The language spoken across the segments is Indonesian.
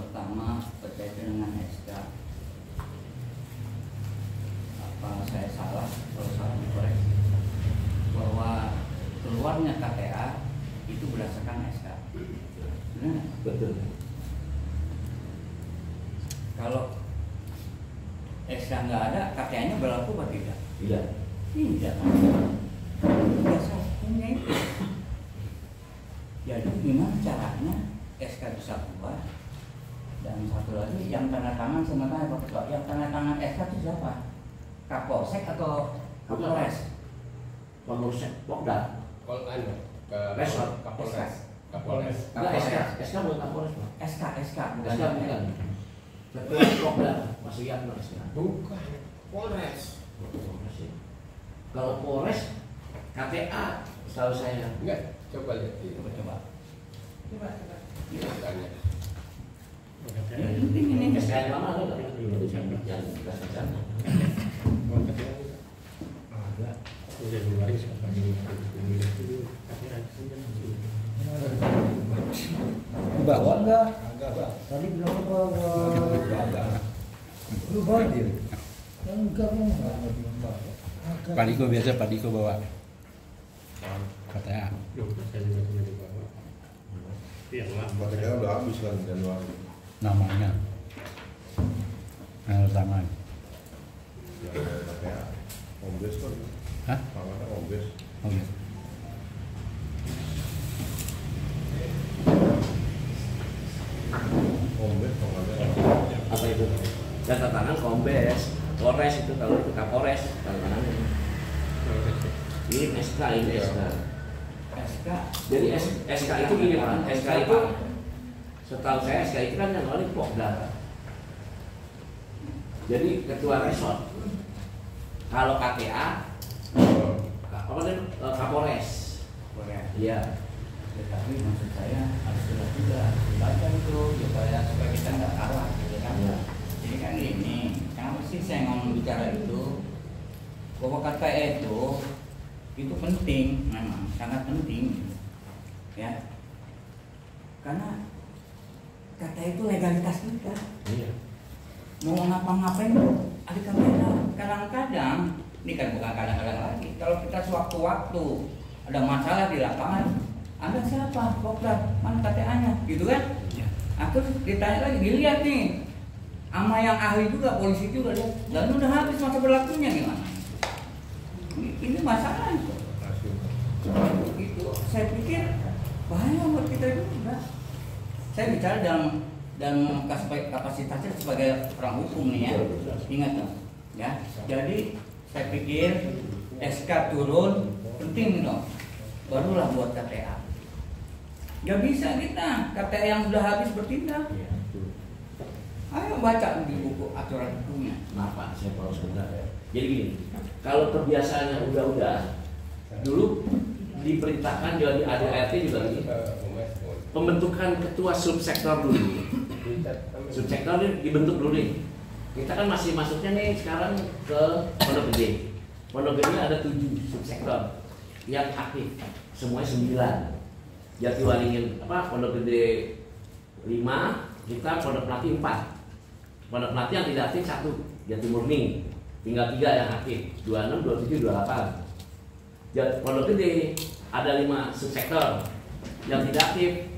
pertama berkaitan dengan SK. Apa saya salah? Kalau salah dikoreksi. Bahwa keluarnya KTA itu berdasarkan SK. Benar? Betul. Kalau SK nggak ada, KTA-nya berlaku apa tidak? Tidak. Tidak. Biasa hukumnya itu. Jadi gimana caranya SK bisa keluar? Dan satu lagi yang tanda tangan sementara Pak Ketua, yang tanda tangan SK itu siapa? Kapolsek atau Kapolres? Kapolsek, Pokda. Resort. Kapolres. Enggak, SK bukan Kapolres, Pak. SK bukan. SK bukan. Ketua Pokda, Mas Yatno SK. Bukan. Polres. Kalau Polres, KTA, setahu saya. Enggak, coba lihat di Coba. tanya. Yang penting ini SK yang lama ada nggak? Yang bekas sana. Bawa enggak? Tadi bilang bawa. Lu bawa dia? Enggak bilang bawa. Pak Diko biasa Pak Diko bawa KTA. KTA udah habis kan Januari. Namanya tangan. Ya KTA Kombes kan. Hah? Namanya Kombes. Oh, iya. Kombes namanya. Apa itu? Data tangan Kombes, Polres itu kalau itu Kapolres data tangannya. Ini SK ini SK. SK. Jadi SK itu gini Pak, SK itu setahu saya SK itu kan yang oleh Pokda. Jadi ketua resort. Kalau KTA, apa namanya Kapolres. Iya. Tetapi maksud saya harus jelas juga dibaca itu supaya kita nggak salah gitu kan. Ya. Jadi kan ini, kenapa sih saya ngomong bicara itu bahwa KTA itu penting, memang sangat penting, ya. Karena KTA itu legalitas kita. Iya. Mau ngapa-ngapain ada kamera. Kadang-kadang, ini kan bukan kadang-kadang lagi. Kalau kita sewaktu-waktu ada masalah di lapangan, Anda siapa? Pokda, mana KTA-nya? Gitu kan? Ya. Terus ditanya lagi, dilihat nih sama yang ahli juga, polisi juga lihat. Dan udah habis masa berlakunya gimana? Ini masalah itu. Itu saya pikir bahaya buat kita juga. Saya bicara dalam kapasitasnya sebagai orang hukum nih ya. Ingat dong, ya. Jadi saya pikir SK turun penting dong. Barulah buat KTA. Gak bisa kita KTA yang sudah habis bertindak. Ayo baca di buku aturan hukumnya. Maaf Pak, saya mau sebentar ya. Jadi gini, kalau kebiasaannya udah dulu diperintahkan jadi ADART juga gini. Pembentukan ketua subsektor dulu. Subsektor ini dibentuk dulu nih. Kita kan masih masuknya nih sekarang ke Pondok Gede. Pondok Gede ada 7 subsektor yang aktif, semuanya 9. Jatiwaringin Pondok Gede 5, kita Pondok Melati 4. Pondok Melati yang tidak aktif 1, Jatimurni tinggal 3 yang aktif, 26, 27, 28. Pondok Gede ada 5 subsektor yang tidak aktif,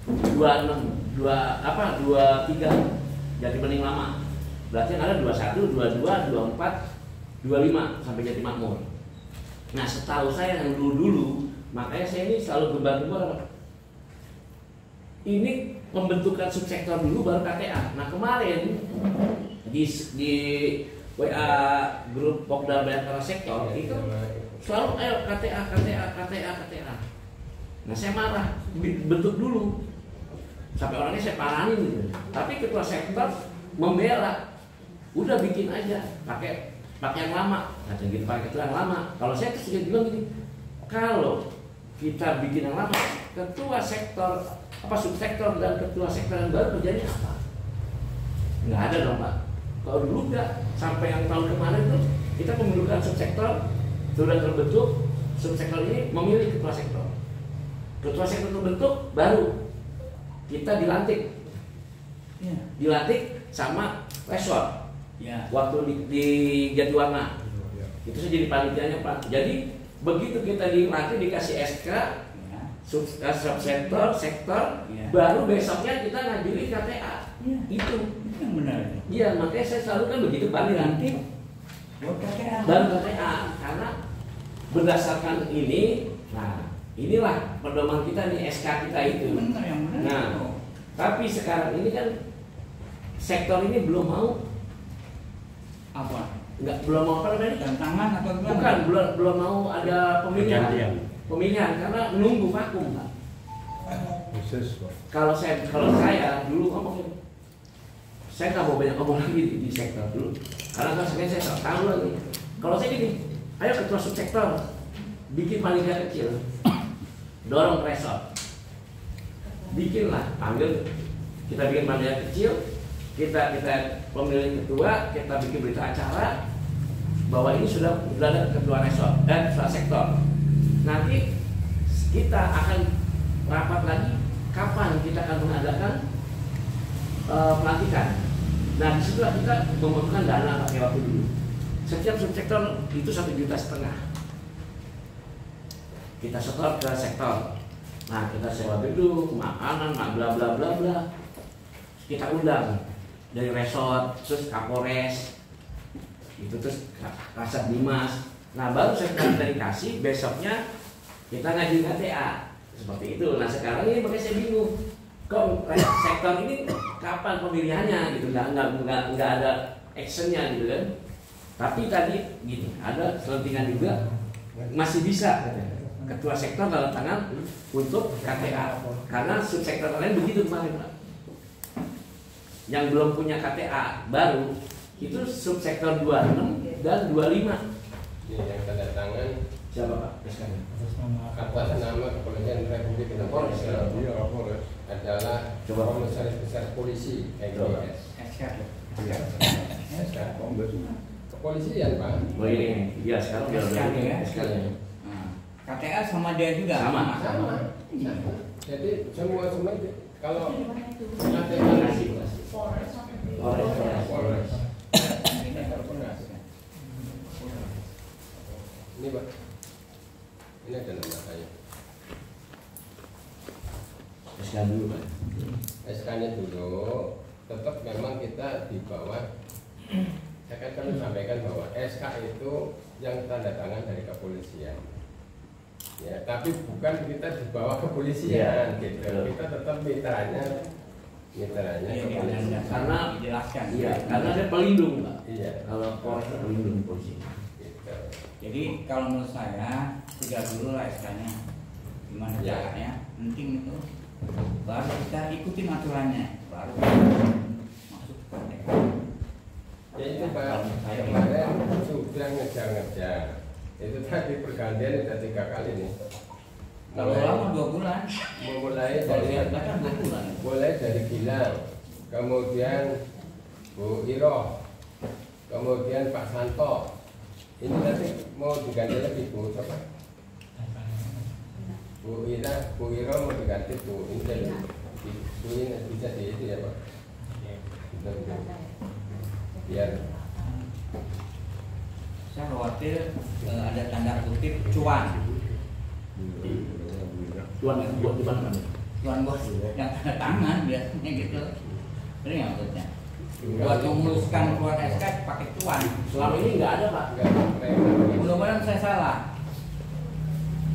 26, 23 Jatibening Lama. Berarti yang ada 21, 22, 24, 25 sampai Jatimakmur. Nah, setahu saya yang dulu, makanya saya ini selalu gembar-gembar. Ini pembentukan subsektor dulu baru KTA. Nah, kemarin di WA grup Pokda Bayangkara Sektor itu selalu ayo KTA. Nah, saya marah, bentuk dulu. Sampai orangnya saya parahin gitu. Tapi ketua sektor membela. Udah bikin aja, pakai yang lama. Nah, gitu pakai ketua yang lama. Kalau saya sering bilang gini, kalau kita bikin yang lama, ketua sektor subsektor dan ketua sektor yang baru kerjanya apa? Nggak ada dong Pak. Kalau dulu nggak, sampai yang tahun kemarin tuh kita pembentukan subsektor sudah terbentuk, subsektor ini memilih ketua sektor. Ketua sektor terbentuk baru kita dilantik Iya. dilantik sama resort. Ya. Waktu di Jatiwarna itu saya jadi panitianya Pak. Jadi begitu kita dilantik dikasih SK Ya. subsektor, sektor, Iya. baru besoknya kita ngajuin KTA. Iya. Itu. Itu yang benar. Iya, makanya saya selalu kan begitu Pak Dilantik buat KTA. dan KTA karena berdasarkan ini, nah inilah pedoman kita nih SK kita itu. Benar yang benar. Nah, itu. tapi sekarang ini kan sektor ini belum mau, Apa? belum mau apa namanya? Tantangan atau gimana? Bukan, belum mau ada pemilihan. Pergantian. Pemilihan karena menunggu vakum Pak. Khusus Pak. Kalau saya dulu ngomongin, saya nggak mau banyak ngomong lagi di sektor dulu, karena kan sebenarnya saya tahu lagi. Kalau saya gini, ayo ketua subsektor, bikin panitia kecil, dorong resort, bikinlah, panggil, kita bikin panitia kecil, kita pemilihan ketua, kita bikin berita acara bahwa ini sudah ada ketua resort dan ketua sektor. Nanti kita akan rapat lagi kapan kita akan mengadakan pelantikan. Nah disitulah kita membutuhkan dana pakai waktu dulu. Setiap subsektor itu 1,5 juta. Kita setor ke sektor. Nah kita sewa gedung, makanan, bla bla bla bla. Kita undang dari resort, terus Kapolres, itu terus Kasat Dimas. Nah baru sektor kita dikasih, besoknya kita ngajuin KTA seperti itu. Nah sekarang ini makanya saya bingung. Kok sektor ini kapan pemilihannya gitu, nggak ada actionnya gitu kan. Tapi tadi gini, ada selentingan juga masih bisa ketua sektor tanda tangan untuk KTA karena subsektor lain begitu kemarin Pak. Yang belum punya KTA baru itu subsektor 26 dan 25. Ini yang tanda tangan Siapa Pak? SK-nya. atas nama Kepolisian Republik Indonesia Iya, Kapolres. adalah Coba. Komisaris Besar Polisi KGS. SK. SK. Kombes. Kepolisian Pak. Oh ini, iya sekarang dia udah SK ya? SK-nya. Nah, KTA sama dia juga. Sama. Sama. Jadi semua kalau Terima KTA kasih. Polres. Ini Polres. Ini Pak. Ini ada nama saya. SK dulu Pak. SK-nya dulu tetap memang kita di bawah. Saya kan kami sampaikan bahwa SK itu yang tanda tangan dari kepolisian. Ya, tapi bukan kita di bawah kepolisian gitu. Kita tetap mitranya kepolisian. Karena dijelaskan. Iya, karena dia pelindung Pak. Iya. Kalau Polres itu pelindung polisi. Gitu. Jadi kalau menurut saya sudah dulu lah SK-nya. Gimana Ya. caranya? Penting itu. Baru kita ikutin aturannya. Baru masuk ke KTA. Ya itu Pak, Kalau saya kemarin sudah ngejar-ngejar. Itu tadi pergantian sudah 3 kali nih. kalau lama 2 bulan. Memulai Kalau dari saya kan 2 bulan. mulai dari Gilang, kemudian Bu Iro, kemudian Pak Santo. Ini nanti mau diganti lagi Bu siapa? Bu Iro mau diganti Bu Intel. Bu ini bisa di itu ya Pak. Biar Saya khawatir ada tanda kutip cuan. Tuan buat di mana? Cuan bos yang tanda tangan biasanya gitu. Ini nggak maksudnya. Buat memuluskan keluar SK pakai cuan. Selama ini nggak ada Pak. enggak mereka Mudah-mudahan saya salah.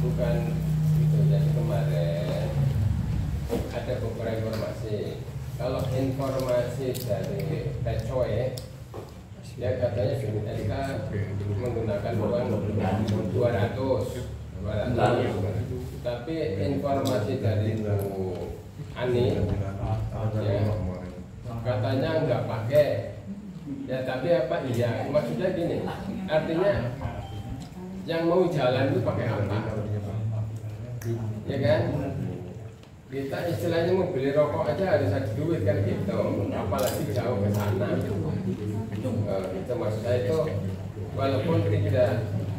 bukan itu. Jadi kemarin ada beberapa informasi. Kalau informasi dari PCOE, ya katanya SK menggunakan uang 200. Tapi informasi dari Bu Ani katanya nggak pakai. Ya tapi apa? Iya, maksudnya gini. Artinya yang mau jalan itu pakai apa? Ya kan? Kita istilahnya mau beli rokok aja harus ada duit kan gitu. Apalagi jauh ke sana. Itu maksud saya itu walaupun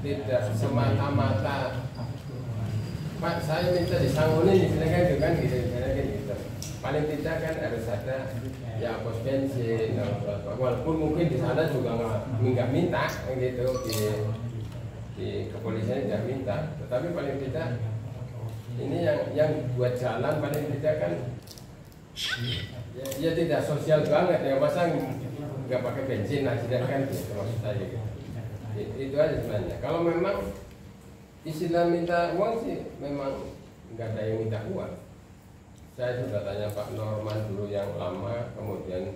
tidak semata-mata Pak saya minta disanggunin silakan dengan gitu. paling tidak kan harus ada ya pos bensin, walaupun mungkin di sana juga nggak minta gitu di kepolisian tidak minta, tetapi paling tidak ini yang buat jalan paling tidak kan ya tidak sosial banget ya, masa nggak pakai bensin accident kan gitu maksud saya gitu. Itu aja sebenarnya. Kalau memang istilah minta uang sih memang nggak ada yang minta uang. Saya sudah tanya Pak Norman dulu yang lama, kemudian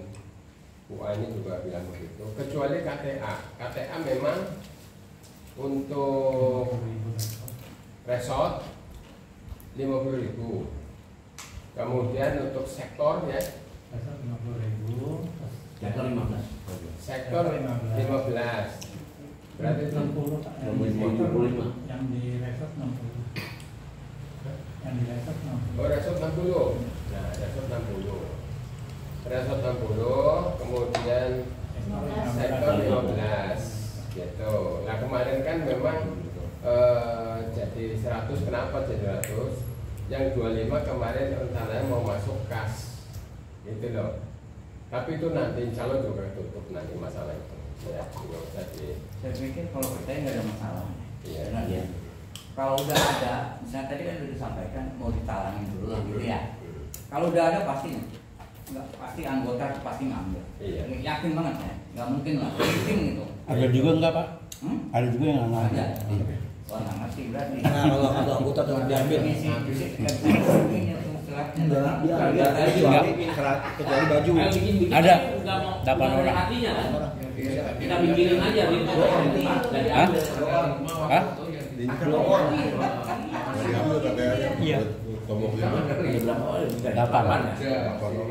UA ini juga bilang begitu. Kecuali KTA memang untuk resort 50.000. Kemudian untuk sektor ya sektor 15. Berarti 60 Pak. 25. Yang di resort 60. Yang di resort 60. Oh, resort 60. Nah, resort 60. Resort 60, kemudian sektor 15. Gitu. Nah, kemarin kan memang jadi 100, kenapa jadi 100? Yang 25 kemarin rencananya mau masuk kas. Gitu loh. Tapi itu nanti insya Allah juga tutup nanti masalah itu. Ya, nggak usah di. Saya pikir kalau kita nggak ada masalah. Iya. Ya. Kalau udah ada, misalnya tadi kan sudah disampaikan mau ditalangin dulu gitu ya. Kalau udah ada pasti nggak, pasti anggota pasti ngambil. Iya. Yakin banget ya, nggak mungkin lah. Penting gitu. Ada juga enggak Pak? Ada juga yang nggak Ada. Iya. Wah, nggak ngerti berarti. Nah, kalau anggota tuh diambil. Ngisi Kecuali baju. Ada. Delapan 8 orang. Hatinya kan? Kita bikinin aja gitu. Dari Hah? Hah? Diambil KTA-nya. Iya. Tombol 5. 8.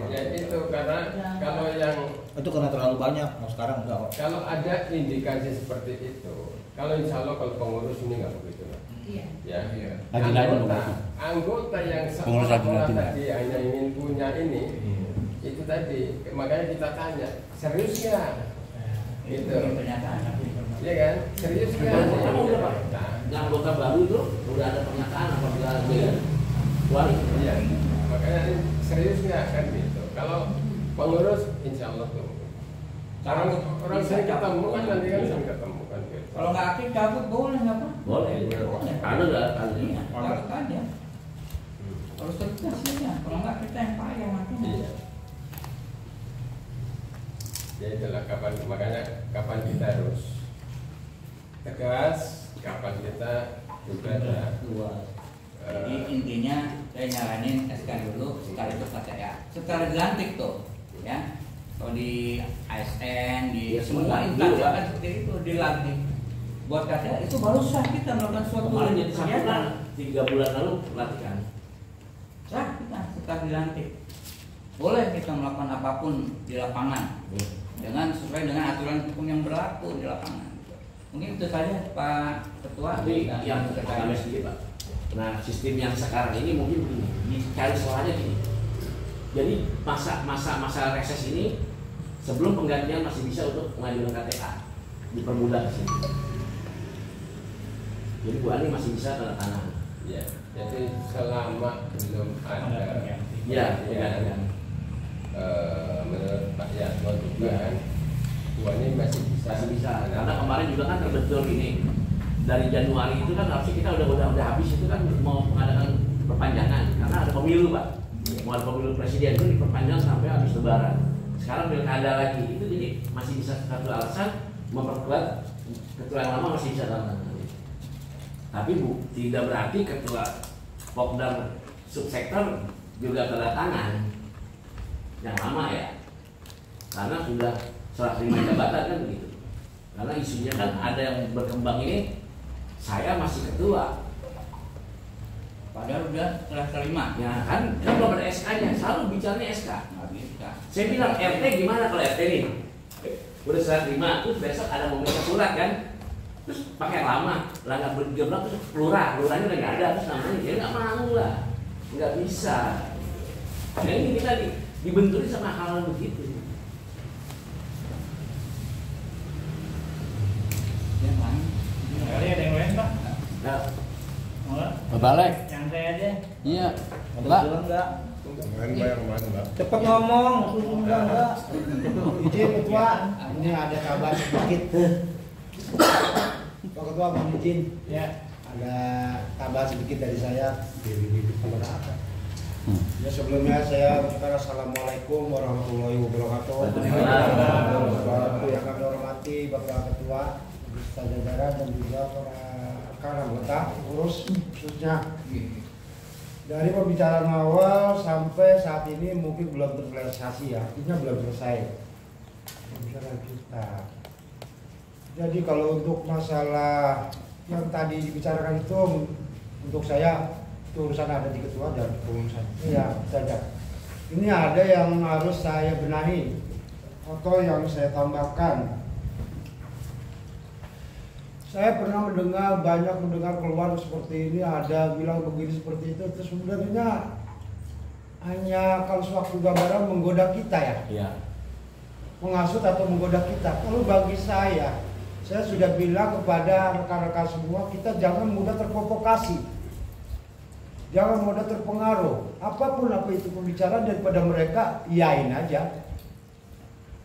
Ya itu karena kalau yang Itu karena terlalu banyak. Mau sekarang enggak kok. kalau ada indikasi seperti itu, kalau insya Allah kalau pengurus ini nggak begitu lah. Iya. Ya. Lagi-lagi Anggota yang Pengurus seolah-olah lagi-lagi. tadi hanya ingin punya ini, itu tadi makanya kita tanya serius nggak? Gitu. Pernyataan. Iya kan? Serius nggak? Kamu udah Pak? Nah, Yang anggota baru itu udah ada pernyataan apabila dia wali. iya. Makanya ini serius nggak kan gitu. Kalau pengurus insya Allah tuh. Orang sering ketemu kan nanti kan sering ketemu kan. Gitu. Kalau nggak aktif cabut boleh nggak Pak? Boleh. Karena udah Iya, cabut aja. Harus tegas ya. Kalau nggak kita yang payah nanti. Iya. Ya itulah makanya kapan kita harus tegas, kapan kita juga ada Jadi intinya saya nyaranin SK dulu, sekaligus KTA. Secara dilantik tuh, ya. Kalau di ASN, di Ya, semua semua instansi juga. kan seperti itu dilantik. Buat KTA itu baru sah kita melakukan suatu kemarin jadi kegiatan. 3 bulan lalu pelatihan. Sah kita setelah dilantik. Boleh kita melakukan apapun di lapangan dengan sesuai dengan aturan hukum yang berlaku di lapangan. Mungkin itu saja Pak Ketua. Tapi dan yang Sekretaris. kami sedikit Pak. Nah sistem yang sekarang ini mungkin begini, dicari salahnya gini. Jadi masa reses ini sebelum penggantian masih bisa untuk mengajukan KTA, dipermudah sih. Jadi Bu Ani masih bisa tanda tangan. ya. Jadi selama belum ada Ya, ya. Menurut Pak Yasmo juga kan gua ini masih bisa. Karena kemarin juga kan terbentur ini dari Januari itu kan harusnya kita udah habis itu kan mau mengadakan perpanjangan karena ada pemilu Pak. Mau ada pemilu presiden itu diperpanjang sampai habis Lebaran. Sekarang pilkada lagi itu jadi masih bisa satu alasan memperkuat ketua yang lama masih bisa tanda tangan. Tapi Bu, tidak berarti ketua Pokdam subsektor juga tanda tangan yang lama ya, karena sudah serah terima jabatan kan begitu. Karena isunya kan ada yang berkembang ini, saya masih ketua, Padahal udah telah terima. ya kan belum ada SK-nya, selalu bicaranya SK. Nggak bisa. Saya bilang RT gimana kalau RT nih? Udah serah terima, terus besok ada mau minta surat kan? Terus pakai lama, lah nggak bergerak terus lurahnya udah nggak ada, terus namanya dia nggak mau lah, nggak bisa. Nah ini kita dibenturi sama hal begitu. Yang lain. Kali ada yang lain Pak? Nah, Enggak. Balik. Santai aja. Iya. Ada Mbak. bilang enggak? Main bayar mana, Mbak? Cepet ngomong, suruh bilang enggak. Izin ketua, ini ada kabar sedikit. Pak Ketua mohon izin. Ya. Ada kabar sedikit dari saya. Ya sebelumnya saya ucapkan assalamualaikum warahmatullahi wabarakatuh. Waalaikumsalam. Yang kami hormati Bapak Ketua, beserta jajaran dan juga para rekan anggota pengurus khususnya. Dari pembicaraan awal sampai saat ini mungkin belum terrealisasi ya, artinya belum selesai pembicaraan kita. Jadi kalau untuk masalah yang tadi dibicarakan itu untuk saya itu urusan ada di ketua dan pengurusan. Iya, saja. Ini ada yang harus saya benahi atau yang saya tambahkan. Saya pernah banyak mendengar keluhan seperti ini, ada bilang begini seperti itu. Terus sebenarnya hanya kalau sewaktu gambaran menggoda kita ya, Iya. menghasut atau menggoda kita. Kalau bagi saya sudah bilang kepada rekan-rekan semua, kita jangan mudah terprovokasi, jangan mudah terpengaruh. Apapun apa itu pembicaraan daripada mereka, iyain aja.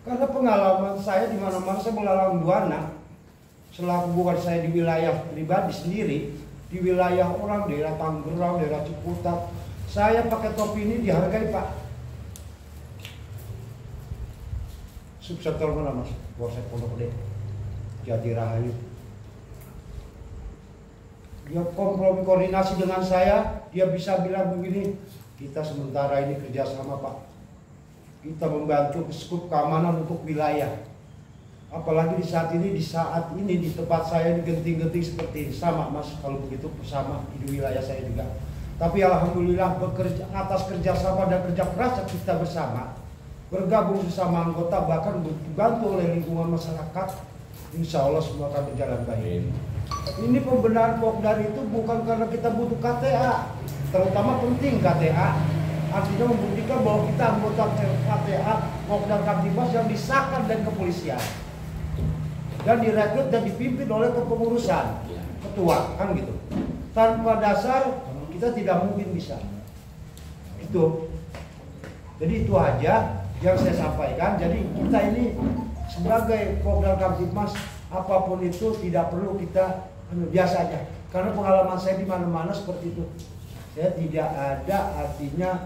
Karena pengalaman saya di mana-mana saya melalang buana. Selaku bukan saya di wilayah pribadi sendiri, di wilayah orang, daerah Tangerang, daerah Ciputat, saya pakai topi ini dihargai Pak. Subsektor mana Mas? Polsek Pondok Gede, Jati Rahayu. Dia kompromi koordinasi dengan saya, dia bisa bilang begini, kita sementara ini kerjasama Pak. Kita membantu skup keamanan untuk wilayah. Apalagi di saat ini di tempat saya ini genting-genting seperti ini. Sama Mas, kalau begitu bersama di wilayah saya juga. Tapi alhamdulillah bekerja atas kerjasama dan kerja keras kita bersama, bergabung bersama anggota, bahkan dibantu oleh lingkungan masyarakat, insya Allah semua akan berjalan baik. Ini pembenahan Pokdar itu bukan karena kita butuh KTA, terutama penting KTA. Artinya membuktikan bahwa kita anggota KTA Pokdar Kamtibmas yang disahkan dari kepolisian dan direkrut dan dipimpin oleh kepengurusan ketua, kan gitu. Tanpa dasar kita tidak mungkin bisa. Itu. Jadi itu aja yang saya sampaikan. Jadi kita ini sebagai Pokdar Kamtibmas, apapun itu tidak perlu kita biasa aja. Karena pengalaman saya di mana-mana seperti itu. Saya tidak ada artinya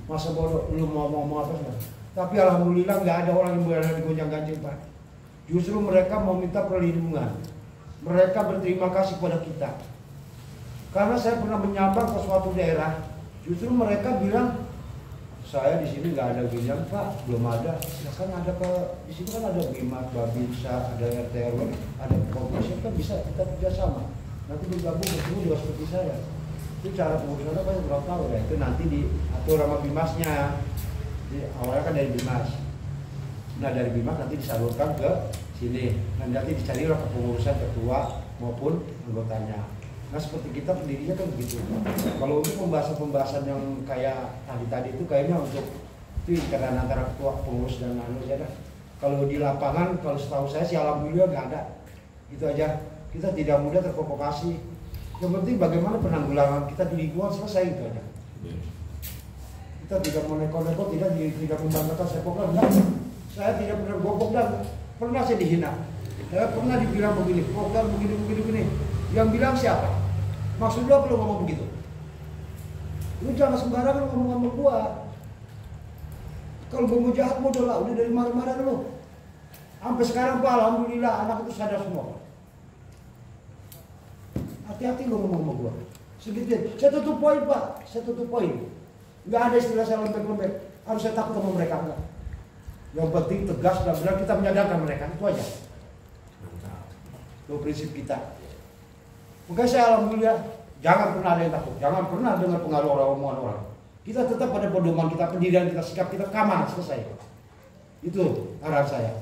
masa bodoh lu mau apa. Tapi alhamdulillah nggak ada orang yang berada di gonjang-ganjing Pak. Justru mereka meminta perlindungan. Mereka berterima kasih pada kita. Karena saya pernah menyambar ke suatu daerah, justru mereka bilang, saya di sini nggak ada gonjang Pak, belum ada. Ya kan ada di sini kan ada Bimat, Babinsa, ada RT RW, ada komisi kan bisa kita kerjasama. Nanti bergabung bertemu juga seperti saya. Itu cara pengurusannya kan belum tahu ya. Itu nanti diatur sama Bimasnya. Jadi, awalnya kan dari Bimas. Nah dari Bimas nanti disalurkan ke sini. Nanti dicarilah kepengurusan ketua maupun anggotanya. Nah seperti kita pendirinya kan begitu. Kalau untuk pembahasan yang kayak tadi itu kayaknya untuk itu karena antara ketua pengurus dan anggota. Kalau di lapangan, kalau setahu saya sih alhamdulillah nggak ada. Itu aja. Kita tidak mudah terprovokasi. Yang penting bagaimana penanggulangan kita di lingkungan selesai itu aja. Kita tidak mau neko-neko, tidak membanggakan saya Pokdar. Saya tidak pernah Pokdar. Pernah saya dihina. Saya pernah dibilang begini, Pokdar begini. Yang bilang siapa? Maksud lu apa lu ngomong begitu? Lu jangan sembarangan ngomong sama gua. Kalau gua mau jahat bodoh lah, udah dari marah-marah dulu. Sampai sekarang Pak, alhamdulillah anak itu sadar semua. Hati-hati lu ngomong sama gua. Segitu. Saya tutup poin Pak, saya tutup poin. Nggak ada istilah saya lembek-lembek. Harus saya takut sama mereka enggak. Yang penting tegas dan benar kita menyadarkan mereka, itu aja. Itu prinsip kita. Makanya saya alhamdulillah jangan pernah ada yang takut, jangan pernah dengar pengaruh omongan orang. Kita tetap pada pedoman kita, pendirian kita, sikap kita, keamanan selesai. Itu arahan saya.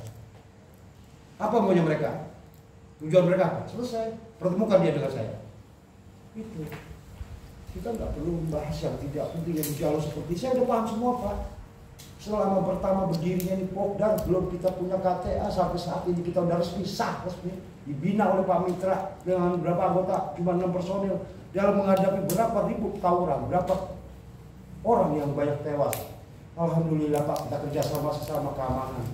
Apa maunya mereka? Tujuan mereka selesai. Pertemukan dia dengan saya. Itu. Kita nggak perlu membahas yang tidak penting yang jauh seperti saya udah paham semua Pak. Selama pertama berdirinya ini Pokdar, belum kita punya KTA, sampai saat ini kita udah resmi dibina oleh Pak Mitra dengan berapa anggota, cuma 6 personil dalam menghadapi berapa ribu tawuran, berapa orang yang banyak tewas. Alhamdulillah Pak, kita kerjasama sesama keamanan.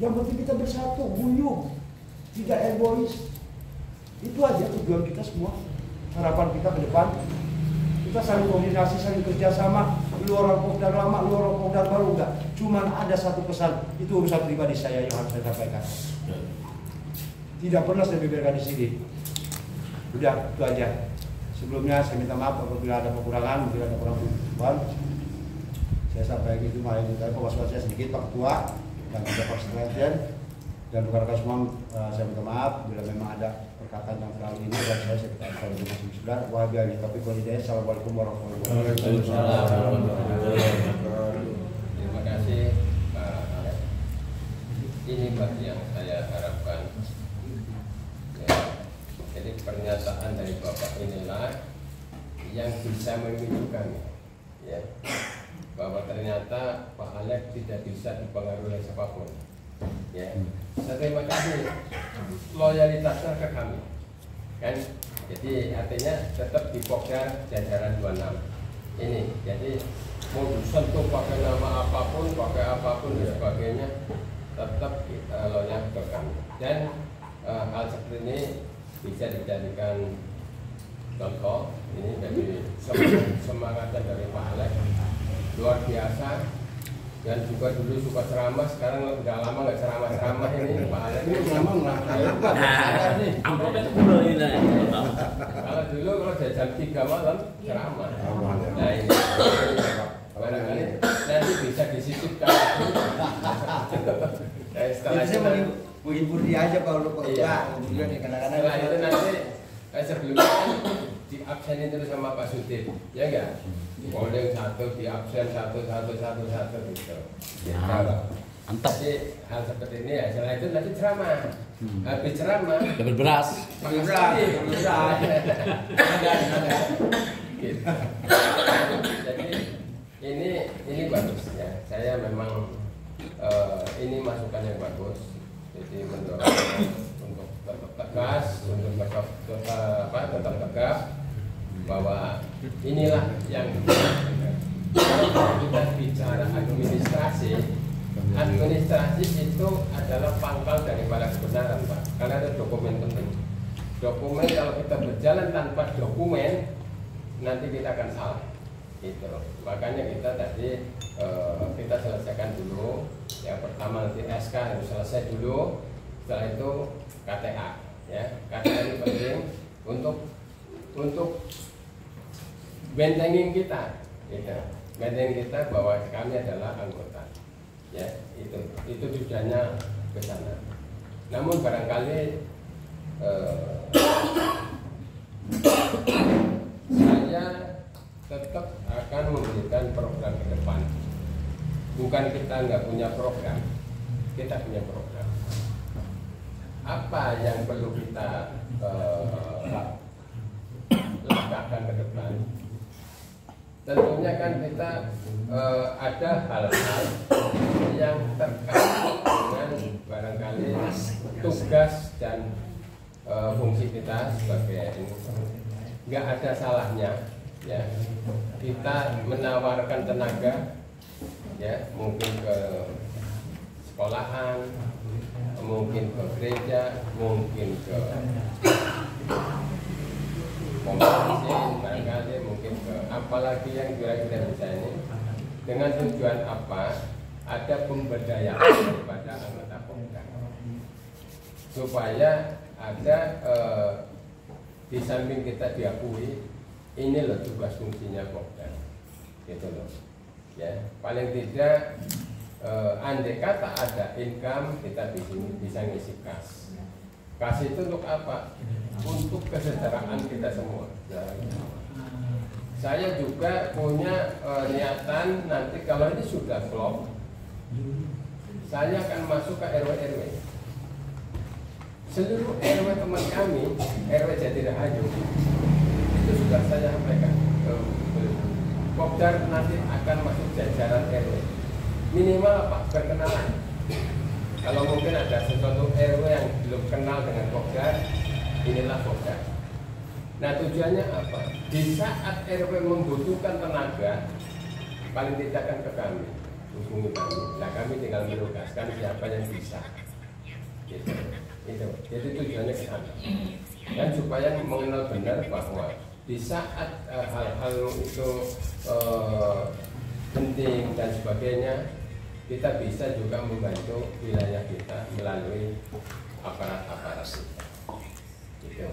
Yang penting kita bersatu, guyup, tidak egois. Itu aja tujuan kita semua. Harapan kita ke depan, kita saling koordinasi, saling kerjasama. Lu orang Pokdar lama, lu orang Pokdar baru, enggak. Cuman ada satu pesan, itu urusan pribadi saya yang harus saya sampaikan. Tidak pernah saya beberkan di sini. Udah, itu aja. Sebelumnya saya minta maaf apabila ada kekurangan, mungkin ada kurang pengetahuan. Saya sampaikan itu malah saya penguasa saya sedikit Pak Ketua dan juga Pak Sekjen dan rekan-rekan semua. Saya minta maaf bila memang ada perkataan yang terlalu ini dan saya minta maaf. Wabillahi taufiq wal hidayah. Assalamualaikum warahmatullahi wabarakatuh. Terima kasih Pak Alek. Ini bagi yang saya harapkan. Ya. Jadi pernyataan dari Bapak inilah yang bisa memicu kami, ya, bahwa ternyata Pak Alek tidak bisa dipengaruhi oleh siapapun. Ya, saya terima kasih loyalitasnya ke kami, kan? Jadi artinya tetap di Pokdar jajaran 26 ini. Jadi mau disentuh pakai nama apapun, pakai apapun dan sebagainya, tetap kita loyal ke kami. Dan hal seperti ini bisa dijadikan contoh ini dari semangatnya dari Pak Alek luar biasa, dan juga dulu suka ceramah, sekarang udah lama nggak ceramah ini Pak Alek ini ceramah amplopnya tebal ini. kalau dulu kalau jam 3 malam ceramah. Nah ini barangkali nanti bisa disisipkan. Setelah itu menghibur dia aja kalau lu iya. kadang-kadang Setelah itu nanti sebelumnya kan di absenin terus sama Pak Sudip, ya enggak? Polling satu di absen satu gitu. Mantap. Jadi hal seperti ini ya. Setelah itu nanti ceramah. Habis ceramah Dapat beras. pakai beras. Ada. Gitu. Jadi ini bagus ya. Saya memang ini masukan yang bagus. Jadi mendorong untuk tetap tegas, untuk tetap tegak bahwa inilah yang kita bicara administrasi itu adalah pangkal daripada kebenaran, Pak. Karena ada dokumen penting. Dokumen kalau kita berjalan tanpa dokumen nanti kita akan salah. Gitu. Makanya kita tadi kita selesaikan dulu. Yang pertama nanti SK harus selesai dulu. Setelah itu KTA, ya. KTA ini penting untuk bentengin kita, gitu. Bentengin kita bahwa kami adalah anggota, ya. Itu tujuannya ke sana. Namun barangkali saya tetap akan memberikan program ke depan. Bukan kita nggak punya program, kita punya program. Apa yang perlu kita lakukan ke depan? Tentunya kan kita ada hal-hal yang terkait dengan barangkali tugas dan fungsi kita sebagai ini. Nggak ada salahnya, ya, kita menawarkan tenaga, ya, mungkin ke sekolahan, mungkin ke gereja, mungkin ke kompetisi, barangkali mungkin ke apalagi yang kira-kira bisa ini. Dengan tujuan apa? Ada pemberdayaan daripada anggota Pokdar, supaya ada di samping kita diakui ini loh tugas fungsinya Pokdar, gitu loh. Ya, paling tidak andai kata ada income kita bisa ngisi kas. Kas itu untuk apa? Untuk kesejahteraan kita semua. Saya juga punya niatan nanti kalau ini sudah flop, saya akan masuk ke RW-RW. Seluruh RW teman kami, RW Jatirahayu, itu sudah saya sampaikan. Pokdar nanti akan masuk jajaran RW. Minimal apa? Berkenalan. Kalau mungkin ada sesuatu RW yang belum kenal dengan Pokdar, inilah Pokdar. Nah tujuannya apa? Di saat RW membutuhkan tenaga, paling tidak kan ke kami, hubungi kami. Nah kami tinggal menugaskan siapa yang bisa. Gitu. Itu. Jadi tujuannya ke sana. Dan supaya mengenal benar bahwa di saat hal-hal itu penting dan sebagainya, kita bisa juga membantu wilayah kita melalui aparat-aparat kita. Gitu.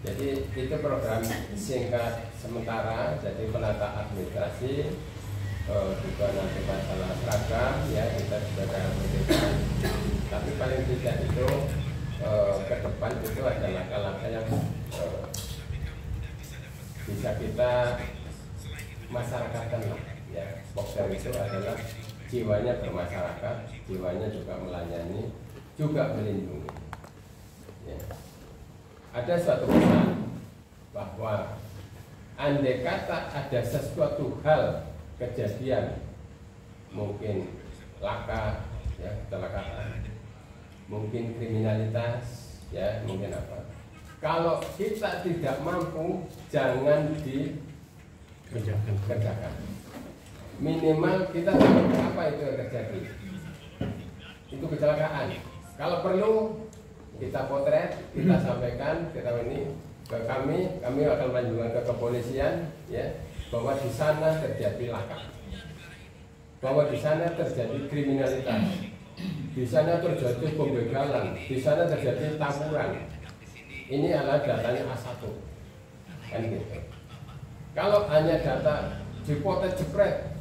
Jadi itu program singkat sementara, jadi penata administrasi, juga nanti masalah seragam ya kita sudah berikan. Tapi paling tidak itu ke depan itu ada langkah-langkah yang bisa kita masyarakatkan lah ya. Pokder itu adalah jiwanya bermasyarakat, jiwanya juga melayani, juga melindungi. Ya. Ada suatu pesan bahwa andai kata ada sesuatu hal kejadian, mungkin laka, ya kecelakaan, mungkin kriminalitas, ya mungkin apa. Kalau kita tidak mampu, jangan dikerjakan. Minimal kita tahu apa itu yang terjadi. Itu kecelakaan. Kalau perlu kita potret, kita sampaikan, kita ini ke kami akan melanjutkan ke kepolisian, ya, bahwa di sana terjadi laka, bahwa di sana terjadi kriminalitas, di sana terjadi pembegalan, di sana terjadi tawuran. Ini adalah datanya A1, kan gitu. Kalau hanya data dipotret jepret,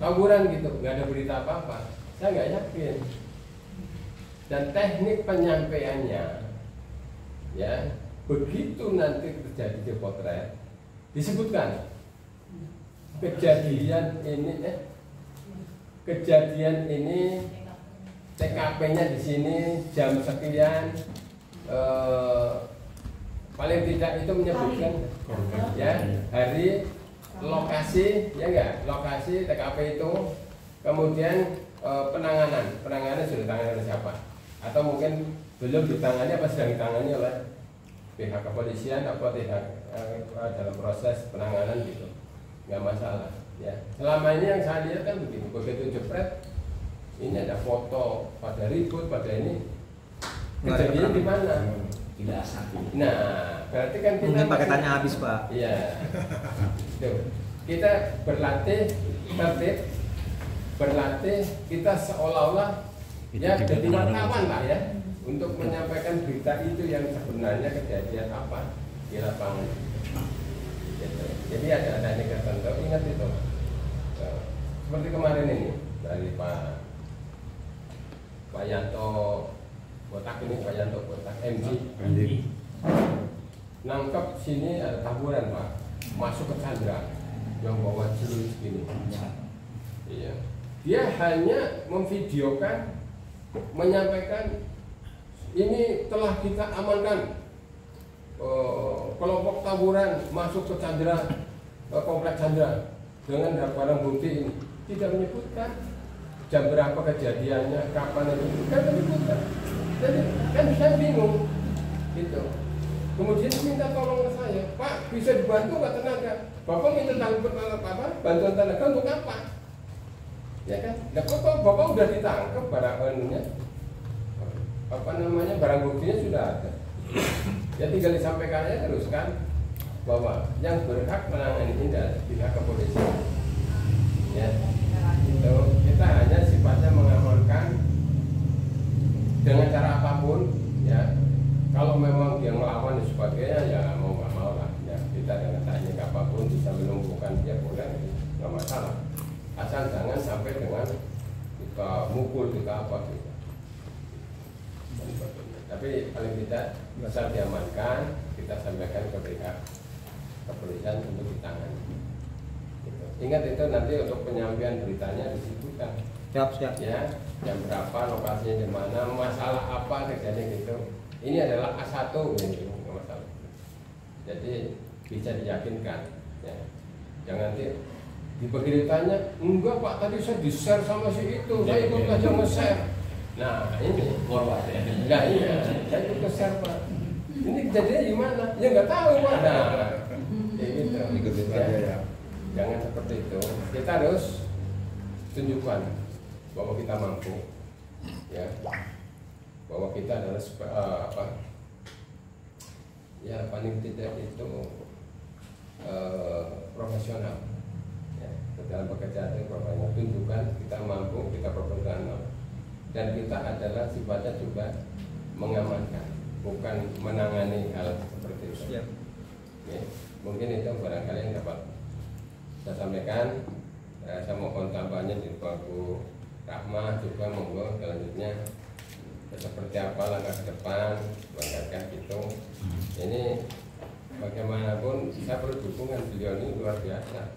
tawuran gitu, nggak ada berita apa-apa, saya nggak yakin. Dan teknik penyampaiannya, ya begitu nanti terjadi di potret, disebutkan kejadian ini TKP-nya di sini jam sekian, paling tidak itu menyebutkan ya hari, lokasi, ya enggak, lokasi TKP itu, kemudian penanganan sudah ditangani oleh siapa, atau mungkin belum ditangani apa sedang ditangani oleh pihak kepolisian apa tidak dalam proses penanganan gitu, nggak masalah ya. Selama ini yang saya lihat kan begitu jepret, ini ada foto pada ribut pada ini, kejadian di mana? Tidak satu. Nah, berarti kan kita mungkin paketannya habis Pak. Iya. Kita berlatih tertib, berlatih kita seolah-olah ya jadi wartawan lah ya, untuk menyampaikan berita itu yang sebenarnya kejadian apa di lapangan. Gitu. Jadi ada ini tertentu, ingat itu. Seperti kemarin ini dari Pak Yanto Botak ini, Pak Yanto Botak MG nangkep sini ada taburan Pak, masuk ke Chandra yang bawa celurit gini. Iya. Dia hanya memvideokan, menyampaikan ini telah kita amankan kelompok taburan masuk ke Chandra, kompleks Chandra dengan barang bukti ini. Tidak menyebutkan jam berapa kejadiannya, kapan itu, kan menyebutkan. Jadi kan saya bingung, gitu. Kemudian minta tolong ke saya, Pak bisa dibantu nggak tenaga? Bapak minta bantuan tenaga untuk apa? Ya kan? Nah, kok Bapak udah ditangkap barang buktinya sudah ada. Ya tinggal disampaikan aja terus kan, bahwa yang berhak menangani ini adalah pihak kepolisian. Ya, itu kita hanya sifatnya mengamankan dengan cara apapun, ya. Kalau memang dia melawan dan sebagainya, ya mau nggak mau lah, ya kita dengan teknik apapun bisa melumpuhkan dia, boleh, nggak masalah. Asal jangan sampai dengan kita mukul, kita apa gitu. Tapi paling tidak bisa diamankan, kita sampaikan ke pihak kepolisian untuk ditangani. Gitu. Ingat itu nanti untuk penyampaian beritanya disebutkan. Siap. Ya, jam berapa, lokasinya di mana, masalah apa kejadian gitu. Ini adalah A1 ini masalah. Jadi bisa diyakinkan. Ya. Jangan dibagi ditanya, enggak Pak tadi saya di-share sama si itu, saya ikut aja nge-share. Nah ini korban ya. Nah iya, saya ikut nge-share Pak. Ini kejadiannya gimana? Ya nggak tahu Pak. Nah, gitu. Ikutin aja ya. jangan seperti itu. Kita harus tunjukkan bahwa kita mampu, ya, bahwa kita adalah ya paling tidak itu profesional, ya, dalam pekerjaan itu profesional. Tunjukkan kita mampu, kita profesional, dan kita adalah sifatnya juga mengamankan, bukan menangani hal seperti itu. Ya, mungkin itu barangkali yang dapat saya sampaikan. Saya mohon tambahnya di Bu Rahma juga, monggo selanjutnya seperti apa langkah ke depan, langkah gitu. Ini bagaimanapun saya perlu dukungan, beliau ini luar biasa.